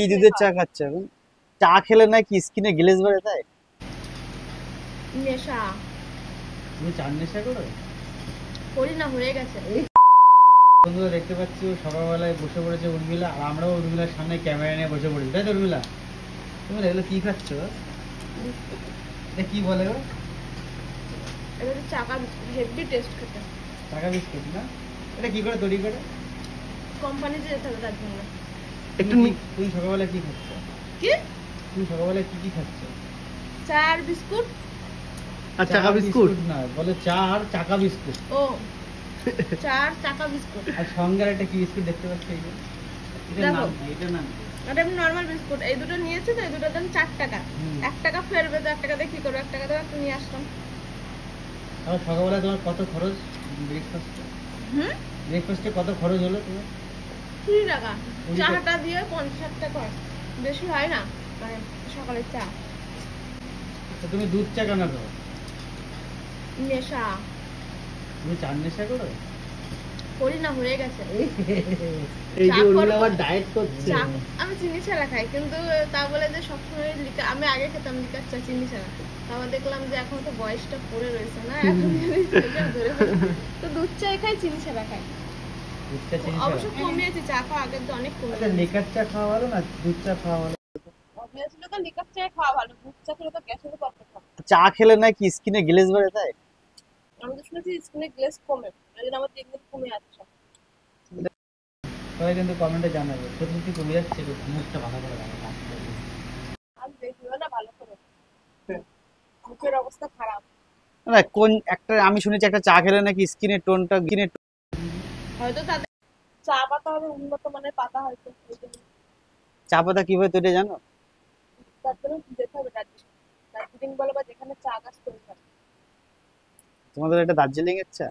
কি দুধের চা খাচ্ছে এখন? চা খেলে নাকি স্কিনে গ্লেজ বাড়ে তাই? নেশা তুমি চার নেশা করো? করি না, হয়ে গেছে। বন্ধুরা দেখতে পাচ্ছি ও সকালবেলায় বসে পড়েছে উর্মিলা, আর আমরাও উর্মিলার সামনে ক্যামেরা নিয়ে বসে পড়েছি, তাই তো উর্মিলা? তুমি এগুলো কি খাচ্ছ? এটা কি বলে ও? এটা হচ্ছে চাকা বিস্কুট, হেভি টেস্ট খেতে। টাকা বিস্কুট না? এটা কি করে তৈরি করে? কোম্পানিতে যেতে হবে তার জন্য। তুমি সকালবেলায় কি খাচ্ছ? কি? তুমি সকালবেলায় কি খাচ্ছ? চা আর বিস্কুট। আর চাকা বিস্কুট না, বলে চা আর চাকা বিস্কুট। ও, চা আর চাকা বিস্কুট। আর সঙ্গে আর একটা কি বিস্কুট দেখতে পাচ্ছি? এটা নাম না, এটা নাম এটা এমনি নরমাল বিস্কুট। এই দুটো নিয়েছে তো, এই দুটোর দাম 4 টাকা। 1 টাকা ফেরবে তো, 1 টাকা দিয়ে কি করবো? 1 টাকা দিয়ে একটা নিয়ে আসলাম। তাহলে সকালবেলা তোমার কত খরচ ব্রেকফাস্টে? ব্রেকফাস্টে কত খরচ হলো তোমার? 3 টাকা। চাটা দিয়ে 50 টাকা, বেশি হয় না মানে সকালের চা। তো তুমি দুধ চা কেন খাও? নেশা তুমি চার নেশা করো? করি না, হয়ে গেছে। এই যে উর্মিলা আবার ডায়েট করছে। আমি চিনি ছাড়া খাই, কিন্তু তা বলে যে সবসময় লিকার, আমি আগে খেতাম লিকার চা চিনি ছাড়া। তারপর দেখলাম যে এখন তো বয়সটা পড়ে রয়েছে না, এখন ধরে তো দুধ চা খাই, চিনি ছাড়া খাই। দুধ চা চিনি অবশ্য ছাড়া? কমিয়েছি, চা খাওয়া আগের তো অনেক আচ্ছা, কমিয়েছি। লিকার চা খাওয়া ভালো না দুধ চা খাওয়া ভালো? অবভিয়াসলি তো লিকার চা খাওয়া ভালো, দুধ চা খেলে তো গ্যাসের প্রবলেম হয়। চা খেলে নাকি স্কিনে গ্লেজ বাড়ে তাই? আমি তো শুনেছি স্কিনে গ্লেজ কমে, এই জন্য আমার দেখতে কমে যাচ্ছে। সবাই কিন্তু কমেন্টে জানাবে সত্যি কমে যাচ্ছে, মুখটা ভালো করে লাগে। আমি দেখবো না ভালো করে, মুখের অবস্থা খারাপ। না কোন একটা আমি শুনেছি একটা চা খেলে নাকি স্কিনের টোনটা হয়তো তাদের চা পাতা হবে উন্নত মানের পাতা, হয়তো ওই জন্য। চা পাতা কিভাবে তৈরি জানো? তার জন্য যেতে হবে দার্জিলিং। দার্জিলিং বলে বা যেখানে চা গাছ তৈরি হয়। তোমাদের এটা দার্জিলিং এর চা?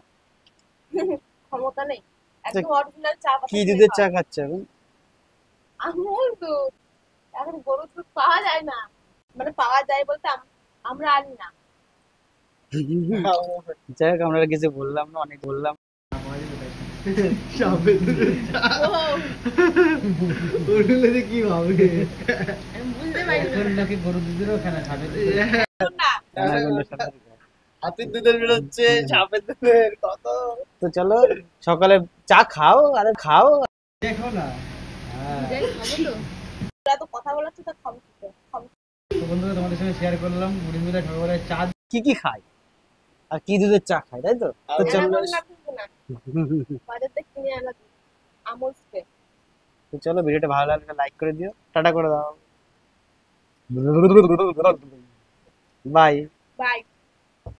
ক্ষমতা নেই, একদম অরিজিনাল চা পাতা। কি দুধের চা খাচ্ছে এখন? আমুল দুধ। এখন গরুর দুধ পাওয়া যায় না, মানে পাওয়া যায় বলতে আমরা আনি না। যাই হোক, আমরা কিছু বললাম না, অনেক বললাম। কি ভাবে আমি বুঝতে পারি এখন নাকি গরু দুধেরও খানা খাবে? না। হাতির দুধের বেরোচ্ছে, সাপের দুধের কত। তো চলো সকালে চা খাও, আরে খাও। দেখো না। হ্যাঁ, যাই খাবো তো। তোরা তো কথা বলাচ্ছিস, তা খাবো কি করে? খাবো। তো বন্ধুরা তোমাদের সঙ্গে শেয়ার করলাম উর্মিলা সকালবেলায় চা। কি কি খায় আর কি দুধের চা খায়, তাই তো? তো চলো এনামল না কিন্তু না, বাজার থেকে কিনে আনা দুধ, আমুল স্প্রে। তো চলো, ভিডিওটা ভালো লাগলে লাইক করে দিও, টাটা করে দাও, বাই। বাই।